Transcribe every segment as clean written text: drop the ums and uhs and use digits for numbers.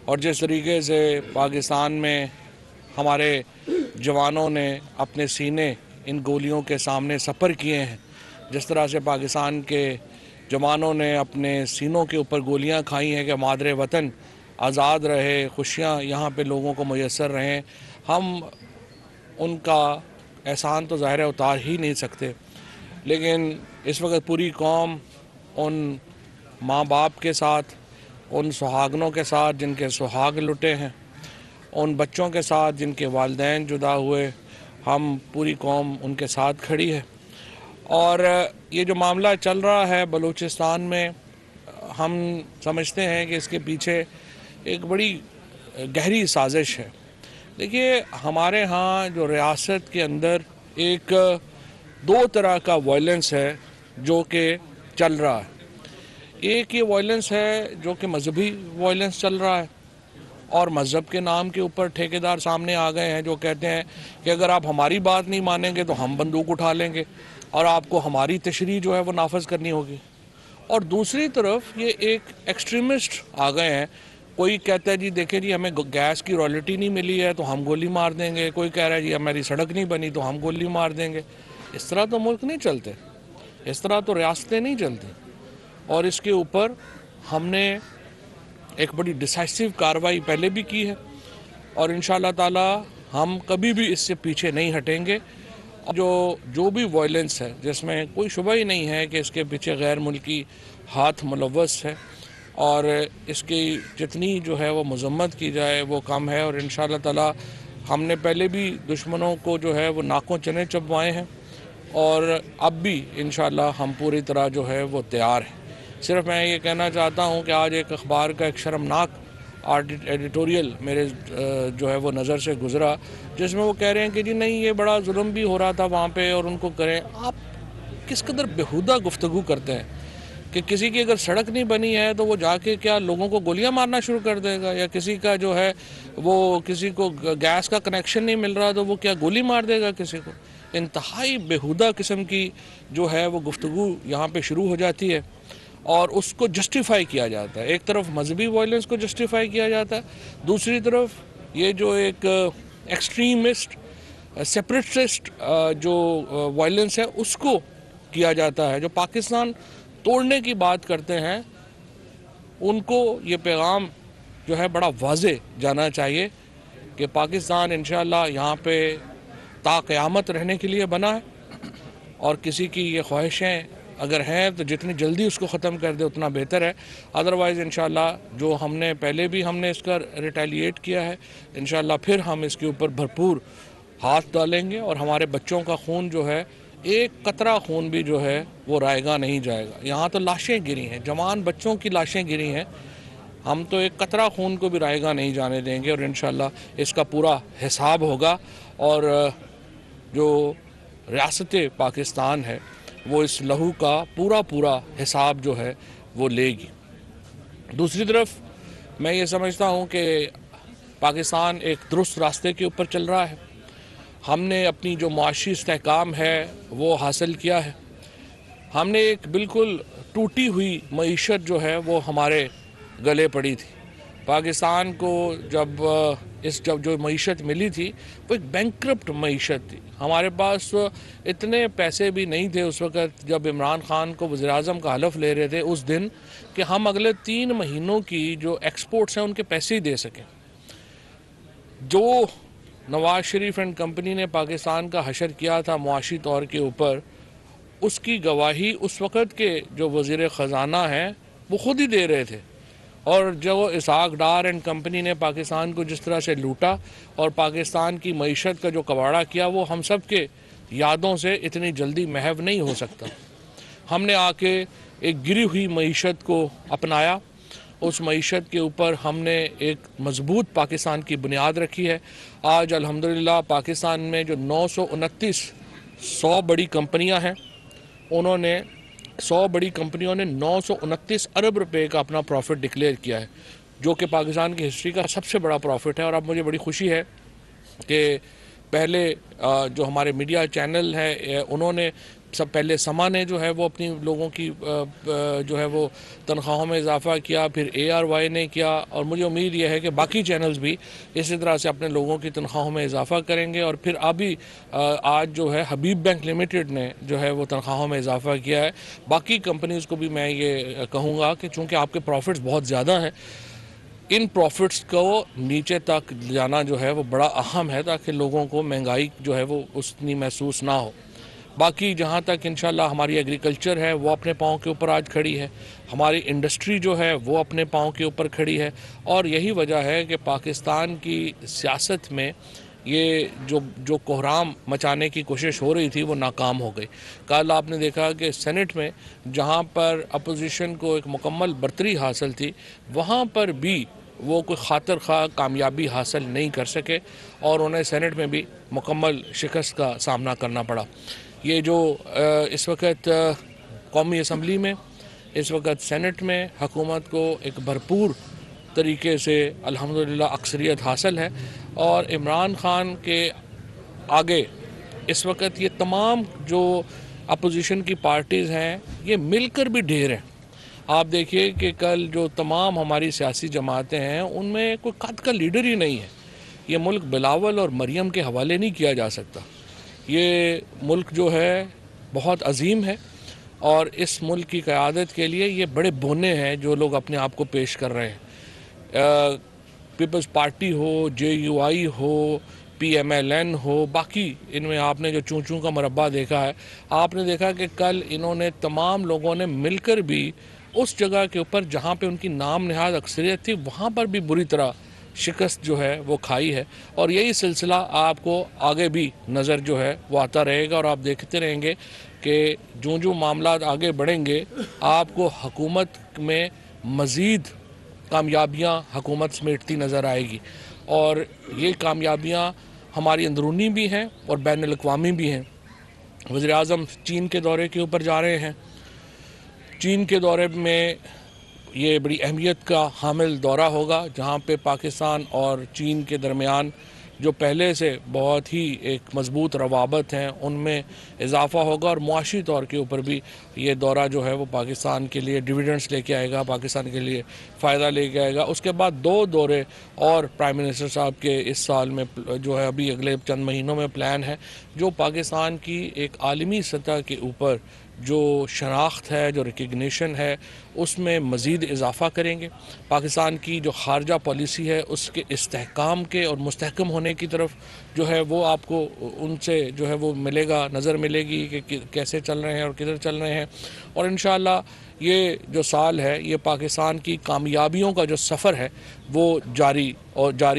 اور جس طریقے سے پاکستان میں ہمارے جوانوں نے اپنے سینے ان گولیوں کے سامنے سپر کیے ہیں، جس طرح سے پاکستان کے جوانوں نے اپنے سینوں کے اوپر گولیاں کھائی ہیں کہ مادر وطن آزاد رہے، خوشیاں یہاں پہ لوگوں کو میسر رہیں، ہم ان کا احسان تو ظاہر اتار ہی نہیں سکتے۔ لیکن اس وقت پوری قوم ان ماں باپ کے ساتھ، ان سہاگنوں کے ساتھ جن کے سہاگ لٹے ہیں، ان بچوں کے ساتھ جن کے والدین جدا ہوئے، ہم پوری قوم ان کے ساتھ کھڑی ہے۔ اور یہ جو معاملہ چل رہا ہے بلوچستان میں، ہم سمجھتے ہیں کہ اس کے پیچھے ایک بڑی گہری سازش ہے۔ دیکھیے، ہمارے ہاں جو ریاست کے اندر ایک دو طرح کا وائلنس ہے جو کہ چل رہا ہے۔ ایک یہ وائلنس ہے جو کہ مذہبی وائلنس چل رہا ہے، اور مذہب کے نام کے اوپر ٹھیکیدار سامنے آ گئے ہیں جو کہتے ہیں کہ اگر آپ ہماری بات نہیں مانیں گے تو ہم بندوق اٹھا لیں گے اور آپ کو ہماری تشریع جو ہے وہ نافذ کرنی ہوگی۔ اور دوسری طرف یہ ایک ایکسٹریمسٹ آ گئے ہیں، کوئی کہتا ہے جی دیکھیں جی ہمیں گیس کی رائلٹی نہیں ملی ہے تو ہم گولی مار دیں گے، کوئی کہہ رہا ہے جی ہماری سڑک نہیں بنی تو ہم گولی مار دیں گے۔ اس طرح تو ملک نہیں چلتے، اس طرح تو ریاستیں نہیں چلتی۔ اور اس کے اوپر ہم نے ایک بڑی ڈیسائسو کارروائی پہلے بھی کی ہے، اور انشاءاللہ تعالی ہم کبھی بھی اس سے پیچھے نہیں ہٹیں گے۔ جو بھی وائلنس ہے جس میں کوئی شبہ ہی نہیں ہے کہ اس کے پیچھے غیر ملکی ہاتھ ملوث ہے، اور اس کی جتنی جو ہے وہ مذمت کی جائے وہ کم ہے۔ اور انشاءاللہ تعالی ہم نے پہلے بھی دشمنوں کو جو ہے وہ ناکوں چنے چبوائے ہیں، اور اب بھی انشاءاللہ ہم پوری طرح جو ہے وہ تیار ہیں۔ صرف میں یہ کہنا چاہتا ہوں کہ آج ایک اخبار کا ایک شرمناک ایڈیٹوریل میرے جو ہے وہ نظر سے گزرا، جس میں وہ کہہ رہے ہیں کہ جی نہیں یہ بڑا ظلم بھی ہو رہا تھا وہاں پہ اور ان کو کریں۔ آپ کس قدر بیہودہ گفتگو کرتے ہیں کہ کسی کی اگر سڑک نہیں بنی ہے تو وہ جا کے کیا لوگوں کو گولیاں مارنا شروع کر دے گا، یا کسی کا جو ہے وہ کسی کو گیس کا کنیکشن نہیں مل رہا تو وہ کیا گولی مار دے گا کسی کو۔ انتہائی بیہودہ قسم کی جو ہے وہ گفتگو یہاں پہ شروع ہو جاتی ہے، اور اس کو جسٹیفائی کیا جاتا ہے۔ ایک طرف مذہبی وائلنس کو جسٹیفائی کیا جاتا ہے، دوسری طرف یہ جو ایک ایکسٹریمسٹ سیپریٹسٹ جو وائلنس ہے اس کو کیا جاتا ہے۔ جو پاکستان توڑنے کی بات کرتے ہیں ان کو یہ پیغام جو ہے بڑا واضح جانا چاہیے کہ پاکستان انشاءاللہ یہاں پہ تا قیامت رہنے کے لیے بنا ہے، اور کسی کی یہ خواہشیں اگر ہیں تو جتنی جلدی اس کو ختم کر دے اتنا بہتر ہے۔ ادروائز انشاءاللہ جو ہم نے پہلے بھی ہم نے اس کا ریٹیلیٹ کیا ہے، انشاءاللہ پھر ہم اس کے اوپر بھرپور ہاتھ ڈالیں گے، اور ہمارے بچوں کا خون جو ہے ایک قطرہ خون بھی جو ہے وہ رائے گا نہیں جائے گا۔ یہاں تو لاشیں گری ہیں، جوان بچوں کی لاشیں گری ہیں، ہم تو ایک قطرہ خون کو بھی رائے گا نہیں جانے دیں گے، اور انشاءاللہ اس کا پورا حساب ہوگا، اور جو ریاست پاکستان ہے وہ اس لہو کا پورا حساب جو ہے وہ لے گی۔ دوسری طرف میں یہ سمجھتا ہوں کہ پاکستان ایک درست راستے کے اوپر چل رہا ہے۔ ہم نے اپنی جو معاشی استحکام ہے وہ حاصل کیا ہے۔ ہم نے ایک بالکل ٹوٹی ہوئی معیشت جو ہے وہ ہمارے گلے پڑی تھی۔ پاکستان کو جب جو معیشت ملی تھی وہ ایک بینکرپٹ معیشت تھی۔ ہمارے پاس اتنے پیسے بھی نہیں تھے اس وقت جب عمران خان کو وزیر اعظم کا حلف لے رہے تھے اس دن کہ ہم اگلے 3 مہینوں کی جو ایکسپورٹس ہیں ان کے پیسے ہی دے سکیں۔ جو نواز شریف اینڈ کمپنی نے پاکستان کا حشر کیا تھا معاشی طور کے اوپر، اس کی گواہی اس وقت کے جو وزیر خزانہ ہیں وہ خود ہی دے رہے تھے، اور جو اسحاق ڈار اینڈ کمپنی نے پاکستان کو جس طرح سے لوٹا اور پاکستان کی معیشت کا جو کباڑہ کیا وہ ہم سب کے یادوں سے اتنی جلدی محو نہیں ہو سکتا۔ ہم نے آ کے ایک گری ہوئی معیشت کو اپنایا، اس معیشت کے اوپر ہم نے ایک مضبوط پاکستان کی بنیاد رکھی ہے۔ آج الحمدللہ پاکستان میں جو 100 بڑی کمپنیاں ہیں، انہوں نے 100 بڑی کمپنیوں نے 929 ارب روپے کا اپنا پروفٹ ڈکلیئر کیا ہے، جو کہ پاکستان کی ہسٹری کا سب سے بڑا پروفٹ ہے۔ اور اب مجھے بڑی خوشی ہے کہ پہلے جو ہمارے میڈیا چینل ہیں انہوں نے سب پہلے سما نے جو ہے وہ اپنی لوگوں کی جو ہے وہ تنخواہوں میں اضافہ کیا، پھر ARY نے کیا، اور مجھے امید یہ ہے کہ باقی چینلز بھی اسی طرح سے اپنے لوگوں کی تنخواہوں میں اضافہ کریں گے. اور پھر ابھی آج جو ہے حبیب بینک لمیٹڈ نے جو ہے وہ تنخواہوں میں اضافہ کیا ہے. باقی کمپنیز کو بھی میں یہ کہوں گا کہ چونکہ آپ کے پروفٹس بہت زیادہ ہیں، ان پروفٹس کو نیچے تک جانا جو ہے وہ بڑا اہم ہے تاکہ لوگوں کو مہنگائی جو ہے وہ اتنی محسوس نہ ہو. باقی جہاں تک انشاءاللہ ہماری ایگریکلچر ہے وہ اپنے پاؤں کے اوپر آج کھڑی ہے، ہماری انڈسٹری جو ہے وہ اپنے پاؤں کے اوپر کھڑی ہے، اور یہی وجہ ہے کہ پاکستان کی سیاست میں یہ جو کوہرام مچانے کی کوشش ہو رہی تھی وہ ناکام ہو گئی. کل آپ نے دیکھا کہ سینٹ میں جہاں پر اپوزیشن کو ایک مکمل برتری حاصل تھی، وہاں پر بھی وہ کوئی خاطر خواہ کامیابی حاصل نہیں کر سکے، اور انہیں سینٹ میں بھی مکمل شکست کا سامنا کرنا پڑا. یہ جو اس وقت قومی اسمبلی میں، اس وقت سینٹ میں حکومت کو ایک بھرپور طریقے سے الحمدللہ اکثریت حاصل ہے، اور عمران خان کے آگے اس وقت یہ تمام جو اپوزیشن کی پارٹیز ہیں یہ مل کر بھی ڈھیر ہیں. آپ دیکھیے کہ کل جو تمام ہماری سیاسی جماعتیں ہیں ان میں کوئی قد کا لیڈر ہی نہیں ہے. یہ ملک بلاول اور مریم کے حوالے نہیں کیا جا سکتا. یہ ملک جو ہے بہت عظیم ہے، اور اس ملک کی قیادت کے لیے یہ بڑے بونے ہیں جو لوگ اپنے آپ کو پیش کر رہے ہیں. پیپلز پارٹی ہو، JUI ہو، PMLN ہو، باقی ان میں آپ نے جو چون چون کا مربع دیکھا ہے، آپ نے دیکھا کہ کل انہوں نے تمام لوگوں نے مل کر بھی اس جگہ کے اوپر جہاں پہ ان کی نام نہاد اکثریت تھی وہاں پر بھی بری طرح شکست جو ہے وہ کھائی ہے. اور یہی سلسلہ آپ کو آگے بھی نظر جو ہے وہ آتا رہے گا، اور آپ دیکھتے رہیں گے کہ جو معاملات آگے بڑھیں گے آپ کو حکومت میں مزید کامیابیاں حکومت سمیٹتی نظر آئے گی. اور یہ کامیابیاں ہماری اندرونی بھی ہیں اور بین الاقوامی بھی ہیں. وزیر اعظم چین کے دورے کے اوپر جا رہے ہیں. چین کے دورے میں یہ بڑی اہمیت کا حامل دورہ ہوگا، جہاں پہ پاکستان اور چین کے درمیان جو پہلے سے بہت ہی ایک مضبوط روابط ہیں ان میں اضافہ ہوگا، اور معاشی طور کے اوپر بھی یہ دورہ جو ہے وہ پاکستان کے لیے ڈیویڈنڈز لے کے آئے گا، پاکستان کے لیے فائدہ لے کے آئے گا. اس کے بعد 2 دورے اور پرائم منسٹر صاحب کے اس سال میں جو ہے ابھی اگلے چند مہینوں میں پلان ہے، جو پاکستان کی ایک عالمی سطح کے اوپر جو شناخت ہے، جو ریکگنیشن ہے، اس میں مزید اضافہ کریں گے. پاکستان کی جو خارجہ پالیسی ہے اس کے استحکام کے اور مستحکم ہونے کی طرف جو ہے وہ آپ کو ان سے جو ہے وہ ملے گا، نظر ملے گی کہ کیسے چل رہے ہیں اور کدھر چل رہے ہیں. اور انشاءاللہ یہ جو سال ہے یہ پاکستان کی کامیابیوں کا جو سفر ہے وہ جاری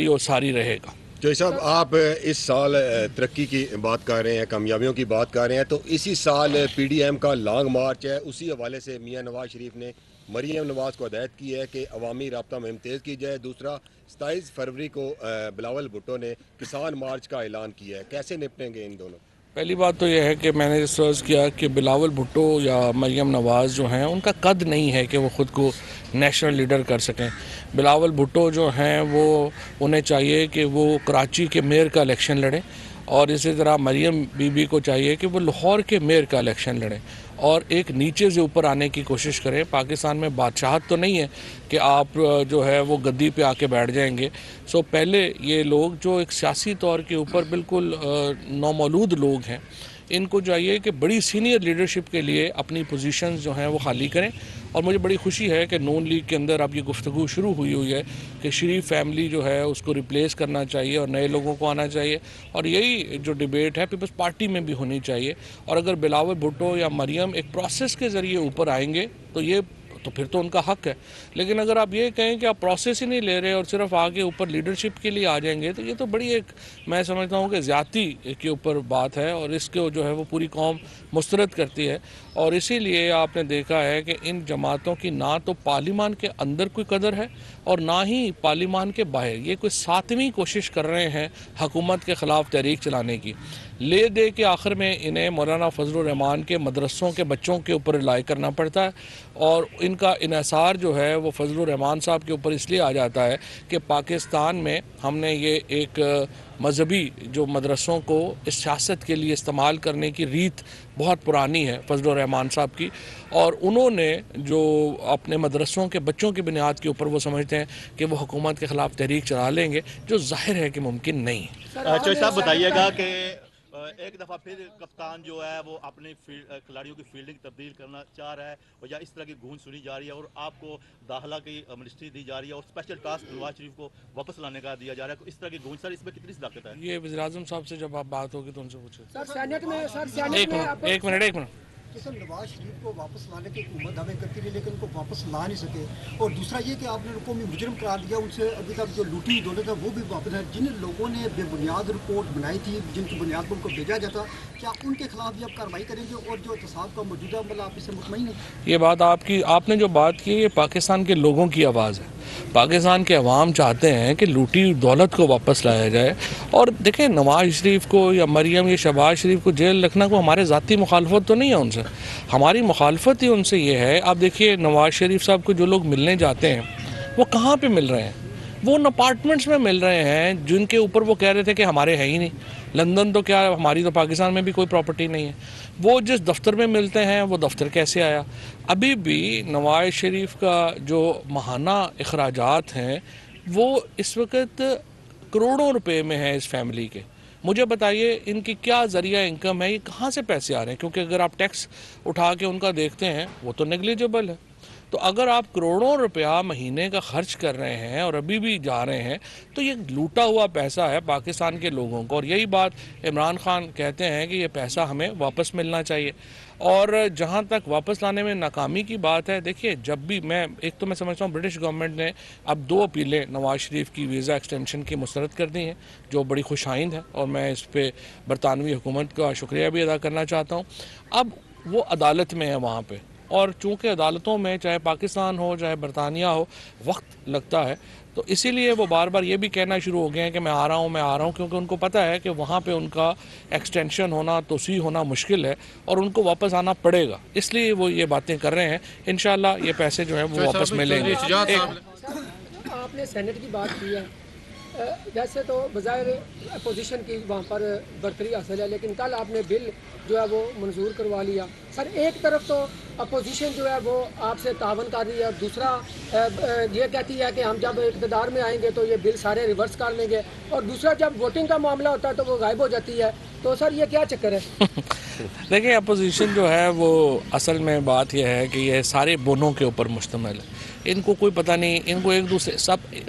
اور ساری رہے گا. جوئی صاحب، آپ اس سال ترقی کی بات کر رہے ہیں، کامیابیوں کی بات کر رہے ہیں، تو اسی سال PDM کا لانگ مارچ ہے. اسی حوالے سے میاں نواز شریف نے مریم نواز کو ہدایت کی ہے کہ عوامی رابطہ مہم تیز کی جائے. دوسرا 27 فروری کو بلاول بھٹو نے کسان مارچ کا اعلان کیا ہے. کیسے نپٹیں گے ان دونوں؟ پہلی بات تو یہ ہے کہ میں نے ریسرچ کیا کہ بلاول بھٹو یا مریم نواز جو ہیں ان کا قد نہیں ہے کہ وہ خود کو نیشنل لیڈر کر سکیں. بلاول بھٹو جو ہیں وہ انہیں چاہیے کہ وہ کراچی کے میئر کا الیکشن لڑیں، اور اسی طرح مریم بی بی کو چاہیے کہ وہ لاہور کے میئر کا الیکشن لڑیں اور ایک نیچے سے اوپر آنے کی کوشش کریں. پاکستان میں بادشاہت تو نہیں ہے کہ آپ جو ہے وہ گدی پہ آ کے بیٹھ جائیں گے. پہلے یہ لوگ جو ایک سیاسی طور کے اوپر بالکل نومولود لوگ ہیں، ان کو چاہیے کہ بڑی سینئر لیڈرشپ کے لیے اپنی پوزیشنز جو ہیں وہ خالی کریں. اور مجھے بڑی خوشی ہے کہ نون لیگ کے اندر اب یہ گفتگو شروع ہوئی ہے کہ شریف فیملی جو ہے اس کو ریپلیس کرنا چاہیے اور نئے لوگوں کو آنا چاہیے. اور یہی جو ڈیبیٹ ہے پیپلز پارٹی میں بھی ہونی چاہیے. اور اگر بلاول بھٹو یا مریم ایک پروسیس کے ذریعے اوپر آئیں گے تو پھر تو ان کا حق ہے. لیکن اگر آپ یہ کہیں کہ آپ پروسیس ہی نہیں لے رہے اور صرف آگے اوپر لیڈرشپ کے لیے آ جائیں گے تو یہ تو بڑی ایک میں سمجھتا ہوں کہ زیادتی کے اوپر بات ہے، اور اس کو جو ہے وہ پوری قوم مسترد کرتی ہے. اور اسی لیے آپ نے دیکھا ہے کہ ان جماعتوں کی نہ تو پارلیمان کے اندر کوئی قدر ہے اور نہ ہی پارلیمان کے باہر. یہ کوئی 7ویں کوشش کر رہے ہیں حکومت کے خلاف تحریک چلانے کی. لے دے کے آخر میں انہیں مولانا فضل الرحمان کے مدرسوں کے بچوں کے اوپر رلائی کرنا پڑتا ہے، اور ان کا انحصار جو ہے وہ فضل الرحمان صاحب کے اوپر اس لیے آ جاتا ہے کہ پاکستان میں ہم نے یہ ایک مذہبی جو مدرسوں کو اس سیاست کے لیے استعمال کرنے کی ریت بہت پرانی ہے فضل الرحمان صاحب کی، اور انہوں نے جو اپنے مدرسوں کے بچوں کی بنیاد کے اوپر وہ سمجھتے ہیں کہ وہ حکومت کے خلاف تحریک چلا لیں گے، جو ظاہر ہے کہ ممکن نہیں ہے۔ چوہدری صاحب بتائیے گا کہ ایک دفعہ پھر کپتان جو ہے وہ اپنے کھلاڑیوں کی فیلڈنگ تبدیل کرنا چاہ رہا ہے، اور یا اس طرح کی گونج سنی جا رہی ہے، اور آپ کو داخلہ کی منسٹری دی جا رہی ہے اور اسپیشل ٹاسک نواز شریف کو واپس لانے کا دیا جا رہا ہے، اس طرح کی گونج سر اس میں کتنی صداقت ہے؟ یہ وزیر اعظم صاحب سے جب آپ بات ہوگی تو ان سے پوچھیں۔ سر سینٹ میں ایک منٹ کہ سر نواز شریف کو واپس لانے کی حکومت دعوے کرتی رہی لیکن ان کو واپس لا نہیں سکے، اور دوسرا یہ کہ آپ نے قومی مجرم قرار دیا، ان سے ابھی تک جو لوٹی دولت ہے وہ بھی واپس ہے۔ جن لوگوں نے بے بنیاد رپورٹ بنائی تھی، جن کی بنیاد پر ان کو بھیجا جاتا، کیا ان کے خلاف بھی آپ کارروائی کریں گے؟ اور جو احتساب کا موجودہ عمل آپ اس سے مطمئن ہیں؟ یہ بات آپ نے جو بات کی یہ پاکستان کے لوگوں کی آواز ہے۔ پاکستان کے عوام چاہتے ہیں کہ لوٹی دولت کو واپس لایا جائے، اور دیکھیں نواز شریف کو یا مریم یا شہباز شریف کو جیل رکھنا کو ہمارے ذاتی مخالفت تو نہیں ہے ان سے، ہماری مخالفت ہی ان سے یہ ہے۔ آپ دیکھیے نواز شریف صاحب کو جو لوگ ملنے جاتے ہیں وہ کہاں پہ مل رہے ہیں؟ وہ ان اپارٹمنٹس میں مل رہے ہیں جن کے اوپر وہ کہہ رہے تھے کہ ہمارے ہیں ہی نہیں۔ لندن تو کیا، ہماری تو پاکستان میں بھی کوئی پراپرٹی نہیں ہے۔ وہ جس دفتر میں ملتے ہیں وہ دفتر کیسے آیا؟ ابھی بھی نواز شریف کا جو ماہانہ اخراجات ہیں وہ اس وقت کروڑوں روپے میں ہیں اس فیملی کے۔ مجھے بتائیے ان کی کیا ذریعہ انکم ہے، یہ کہاں سے پیسے آ رہے ہیں؟ کیونکہ اگر آپ ٹیکس اٹھا کے ان کا دیکھتے ہیں وہ تو نیگلیجبل ہے۔ تو اگر آپ کروڑوں روپیہ مہینے کا خرچ کر رہے ہیں اور ابھی بھی جا رہے ہیں تو یہ لوٹا ہوا پیسہ ہے پاکستان کے لوگوں کو، اور یہی بات عمران خان کہتے ہیں کہ یہ پیسہ ہمیں واپس ملنا چاہیے۔ اور جہاں تک واپس لانے میں ناکامی کی بات ہے، دیکھیے جب بھی میں سمجھتا ہوں برٹش گورنمنٹ نے اب 2 اپیلیں نواز شریف کی ویزا ایکسٹینشن کی مسترد کر دی ہیں، جو بڑی خوش آئند ہے، اور میں اس پہ برطانوی حکومت کا شکریہ بھی ادا کرنا چاہتا ہوں۔ اب وہ عدالت میں ہے وہاں پہ، اور چونکہ عدالتوں میں چاہے پاکستان ہو چاہے برطانیہ ہو وقت لگتا ہے، تو اسی لیے وہ بار بار یہ بھی کہنا شروع ہو گئے ہیں کہ میں آ رہا ہوں، کیونکہ ان کو پتہ ہے کہ وہاں پہ ان کا ایکسٹینشن ہونا، توسیع ہونا مشکل ہے، اور ان کو واپس آنا پڑے گا، اس لیے وہ یہ باتیں کر رہے ہیں۔ انشاءاللہ یہ پیسے جو ہیں وہ واپس ملیں گے۔ آپ نے سینٹ کی بات کی ہے، ویسے تو بظاہر اپوزیشن کی وہاں پر برتری حاصل ہے، لیکن کل آپ نے بل جو ہے وہ منظور کروا لیا۔ سر ایک طرف تو اپوزیشن جو ہے وہ آپ سے تعاون کر رہی ہے، اور دوسرا یہ کہتی ہے کہ ہم جب اقتدار میں آئیں گے تو یہ بل سارے ریورس کر لیں گے، اور دوسرا جب ووٹنگ کا معاملہ ہوتا ہے تو وہ غائب ہو جاتی ہے۔ تو سر یہ کیا چکر ہے؟ دیکھیں اپوزیشن جو ہے وہ اصل میں بات یہ ہے کہ یہ سارے بونوں کے اوپر مشتمل ہے، ان کو کوئی پتہ نہیں، ان کو ایک دوسرے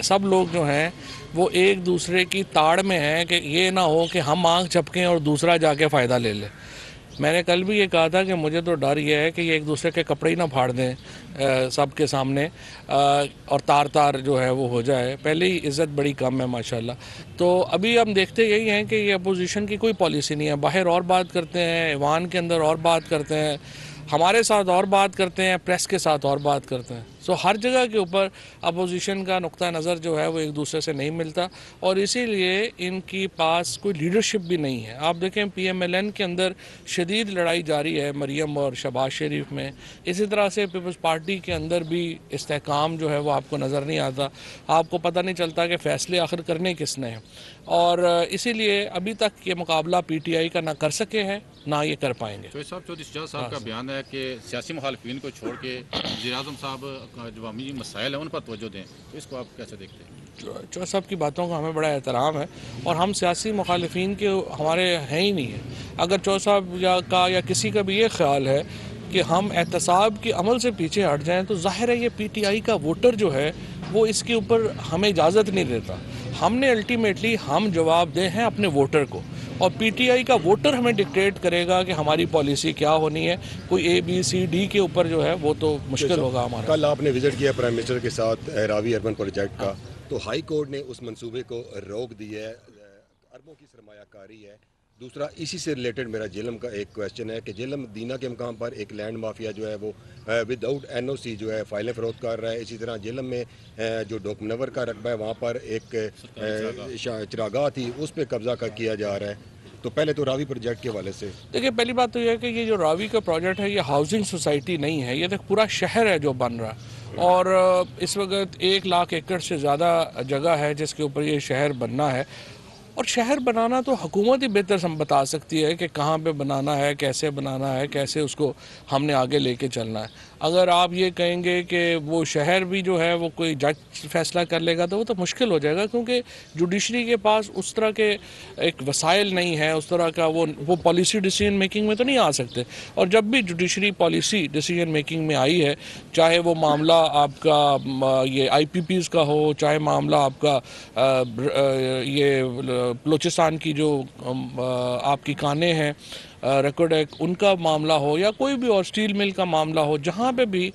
سب لوگ جو ہیں وہ ایک دوسرے کی تاڑ میں ہیں کہ یہ نہ ہو کہ ہم آنکھ جھپکیں اور دوسرا جا کے فائدہ لے لے۔ میں نے کل بھی یہ کہا تھا کہ مجھے تو ڈر یہ ہے کہ یہ ایک دوسرے کے کپڑے ہی نہ پھاڑ دیں سب کے سامنے، اور تار جو ہے وہ ہو جائے۔ پہلے ہی عزت بڑی کم ہے ماشاءاللہ۔ تو ابھی ہم دیکھتے یہی ہیں کہ یہ اپوزیشن کی کوئی پالیسی نہیں ہے، باہر اور بات کرتے ہیں، ایوان کے اندر اور بات کرتے ہیں، ہمارے ساتھ اور بات کرتے ہیں، پریس کے ساتھ اور بات کرتے ہیں۔ سو ہر جگہ کے اوپر اپوزیشن کا نقطہ نظر جو ہے وہ ایک دوسرے سے نہیں ملتا، اور اسی لیے ان کی پاس کوئی لیڈرشپ بھی نہیں ہے۔ آپ دیکھیں پی ایم ایل این کے اندر شدید لڑائی جاری ہے مریم اور شہباز شریف میں، اسی طرح سے پیپلز پارٹی کے اندر بھی استحکام جو ہے وہ آپ کو نظر نہیں آتا، آپ کو پتہ نہیں چلتا کہ فیصلے آخر کرنے کس نے ہیں، اور اسی لیے ابھی تک یہ مقابلہ پی ٹی آئی کا نہ کر سکے ہیں نہ یہ کر پائیں گے۔ چودھری شجاعت صاحب کا بیان ہے کہ سیاسی مخالفین کو چھوڑ کے وزیر اعظم صاحب جو عوامی مسائل ہیں ان پر توجہ دیں، تو اس کو آپ کیسے دیکھتے ہیں؟ چودھری صاحب کی باتوں کا ہمیں بڑا احترام ہے، اور ہم سیاسی مخالفین کے ہمارے ہیں ہی نہیں ہیں۔ اگر چودھری صاحب یا کسی کا بھی یہ خیال ہے کہ ہم احتساب کے عمل سے پیچھے ہٹ جائیں تو ظاہر ہے یہ پی ٹی آئی کا ووٹر جو ہے وہ اس کے اوپر ہمیں اجازت نہیں دیتا۔ ہم نے الٹیمیٹلی ہم جواب دے ہیں اپنے ووٹر کو، اور پی ٹی آئی کا ووٹر ہمیں ڈکٹیٹ کرے گا کہ ہماری پالیسی کیا ہونی ہے، کوئی اے بی سی ڈی کے اوپر جو ہے وہ تو مشکل ہوگا ہمارا۔ کل آپ نے وزٹ کیا پرائم منسٹر کے ساتھ راوی اربن پروجیکٹ کا، تو ہائی کورٹ نے اس منصوبے کو روک دی ہے، اربوں کی سرمایہ کاری ہے۔ دوسرا اسی سے ریلیٹڈ میرا جہلم کا ایک کویشچن ہے کہ جہلم مدینہ کے مقام پر ایک لینڈ مافیا جو ہے وہ ود آؤٹ این او سی جو ہے فائلیں فروخت کر رہا ہے۔ اسی طرح جہلم میں جو ڈوک منور کا رقبہ ہے وہاں پر ایک چراگاہ تھی، اس پہ قبضہ کیا جا رہا ہے۔ تو پہلے تو راوی پروجیکٹ کے حوالے سے دیکھیں، پہلی بات تو یہ ہے کہ یہ جو راوی کا پروجیکٹ ہے یہ ہاؤسنگ سوسائٹی نہیں ہے، یہ تو پورا شہر ہے جو بن رہا ہے، اور اس وقت 1 لاکھ ایکڑ سے زیادہ جگہ ہے جس کے اوپر یہ شہر بننا ہے، اور شہر بنانا تو حکومت ہی بہتر بتا سکتی ہے کہ کہاں پہ بنانا ہے، کیسے بنانا ہے، کیسے اس کو ہم نے آگے لے کے چلنا ہے۔ اگر آپ یہ کہیں گے کہ وہ شہر بھی جو ہے وہ کوئی جج فیصلہ کر لے گا تو وہ تو مشکل ہو جائے گا، کیونکہ جوڈیشری کے پاس اس طرح کے ایک وسائل نہیں ہے، اس طرح کا وہ پالیسی ڈیسیجن میکنگ میں تو نہیں آ سکتے۔ اور جب بھی جوڈیشری پالیسی ڈیسیجن میکنگ میں آئی ہے، چاہے وہ معاملہ آپ کا یہ IPPs کا ہو، چاہے معاملہ آپ کا یہ بلوچستان کی جو آپ کی کانیں ہیں ریکارڈ ایک ان کا معاملہ ہو، یا کوئی بھی اور اسٹیل مل کا معاملہ ہو، جہاں پہ بھی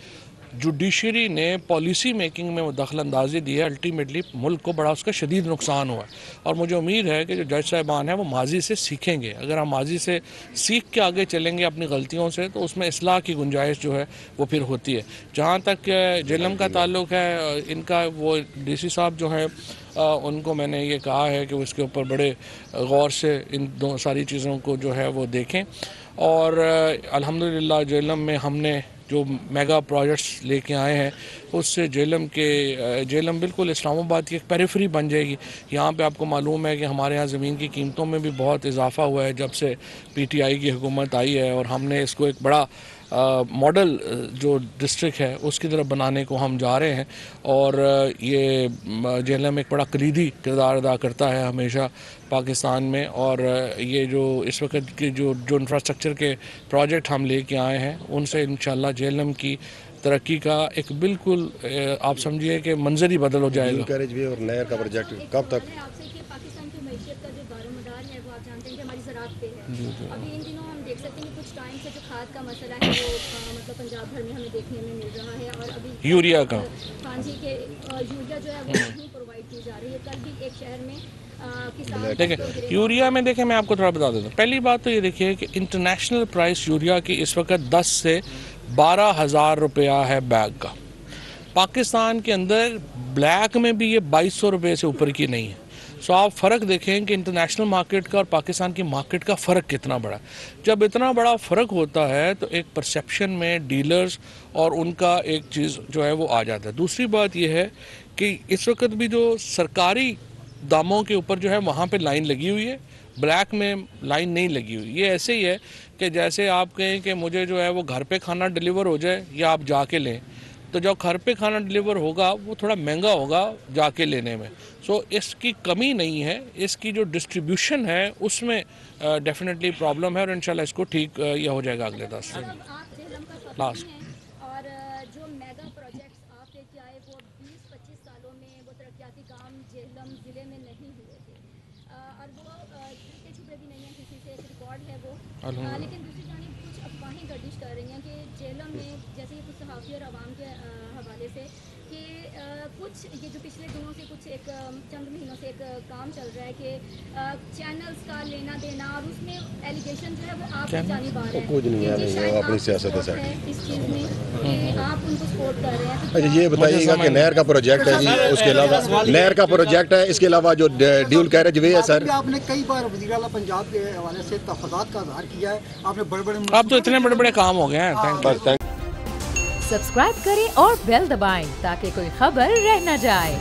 جوڈیشری نے پالیسی میکنگ میں دخل اندازی دی ہے، الٹیمیٹلی ملک کو بڑا اس کا شدید نقصان ہوا ہے۔ اور مجھے امید ہے کہ جو جج صاحبان ہیں وہ ماضی سے سیکھیں گے۔ اگر ہم ماضی سے سیکھ کے آگے چلیں گے اپنی غلطیوں سے تو اس میں اصلاح کی گنجائش جو ہے وہ پھر ہوتی ہے۔ جہاں تک جہلم کا تعلق ہے، ان کا وہ DC صاحب جو ہیں ان کو میں نے یہ کہا ہے کہ وہ اس کے اوپر بڑے غور سے ان ساری چیزوں کو جو ہے وہ دیکھیں، اور الحمدللہ جہلم میں ہم نے جو میگا پروجیکٹس لے کے آئے ہیں اس سے جہلم بالکل اسلام آباد کی ایک پیریفری بن جائے گی۔ یہاں پہ آپ کو معلوم ہے کہ ہمارے ہاں زمین کی قیمتوں میں بھی بہت اضافہ ہوا ہے جب سے PTI کی حکومت آئی ہے، اور ہم نے اس کو ایک بڑا ماڈل جو ڈسٹرکٹ ہے اس کی طرف بنانے کو ہم جا رہے ہیں، اور یہ جہلم ایک بڑا کلیدی کردار ادا کرتا ہے ہمیشہ پاکستان میں۔ اور یہ جو اس وقت کے جو انفراسٹرکچر کے پروجیکٹ ہم لے کے آئے ہیں ان سے انشاءاللہ جہلم کی ترقی کا ایک بالکل آپ سمجھیے کہ منظر ہی بدل ہو جائے گا۔ کیریج وے اور نہر کا پروجیکٹ کب تک؟ پاکستان کی معیشت کا جو دار و مدار ہے وہ آپ جانتے ہیں کہ ہماری زراعت پہ ہے۔ ابھی ان دنوں ہم دیکھ سکتے ہیں کہ کچھ ٹائم سے جو کھاد کا مسئلہ ہے وہ مطلب پنجاب بھر میں ہمیں دیکھنے میں مل رہا ہے، اور ابھی یوریا کا ہاں جی کہ یوریا جو ہے وہ نہیں پرووائڈ کی جا رہی ہے۔ کل بھی ایک شہر میں دیکھیں یوریا میں، دیکھیں میں آپ کو تھوڑا بتا دیتا ہوں۔ پہلی بات تو یہ دیکھیے کہ انٹرنیشنل پرائس یوریا کی اس وقت 10 سے 12,000 روپیہ ہے بیگ کا۔ پاکستان کے اندر بلیک میں بھی یہ 2200 روپے سے اوپر کی نہیں ہے۔ سو آپ فرق دیکھیں کہ انٹرنیشنل مارکیٹ کا اور پاکستان کی مارکیٹ کا فرق کتنا بڑا ہے۔ جب اتنا بڑا فرق ہوتا ہے تو ایک پرسیپشن میں ڈیلرز اور ان کا ایک چیز جو ہے وہ آ جاتا ہے۔ دوسری بات یہ ہے کہ اس وقت بھی جو سرکاری داموں کے اوپر جو ہے وہاں پہ لائن لگی ہوئی ہے، بلیک میں لائن نہیں لگی ہوئی۔ یہ ایسے ہی ہے کہ جیسے آپ کہیں کہ مجھے جو ہے وہ گھر پہ کھانا ڈیلیور ہو جائے یا آپ جا کے لیں، تو جب گھر پہ کھانا ڈیلیور ہوگا وہ تھوڑا مہنگا ہوگا جا کے لینے میں۔ سو اس کی کمی نہیں ہے، اس کی جو ڈسٹریبیوشن ہے اس میں ڈیفینیٹلی پرابلم ہے، اور انشاءاللہ اس کو ٹھیک یہ ہو جائے گا اگلے 10 دن۔ لاسٹ اور جو میگا پروجیکٹس آپ لے کے آئے وہ 20-25 سالوں میں وہ ترقیاتی کام جہلم ضلع میں نہیں ہوئے تھے، اور وہ چھوٹے چھپے بھی نہیں ہیں، کسی سے ایک ریکارڈ ہے وہ۔ لیکن دوسری جانب کچھ افواہیں گردش کر رہی ہیں کہ جہلم میں جیسے کچھ صحافی اور عوام کے حوالے سے کہ کچھ یہ جو پچھلے دنوں سے کچھ ایک چند مہینوں سے ایک کام چل رہا ہے کہ چینلز کا لینا دینا، اور اس میں ایلیگیشن جو ہے وہ آپ کی جانب آ رہا ہے۔ کچھ نہیں ہے، وہ اپنی سیاست ہے سر۔ اس چیز میں کہ آپ ان کو سپورٹ کر رہے ہیں۔ اچھا یہ بتائیے گا کہ نہر کا پروجیکٹ ہے جی، اس کے علاوہ نہر کا پروجیکٹ ہے، اس کے علاوہ جو ڈیول کیریج وے ہے سر، آپ نے کئی بار وزیر اعلیٰ پنجاب کے حوالے سے تحفظات کا اظہار کیا ہے، آپ نے بڑے بڑے اب تو اتنے بڑے بڑے کام ہو گئے ہیں۔ سبسکرائب کریں اور بیل دبائیں تاکہ کوئی خبر رہ نہ جائے۔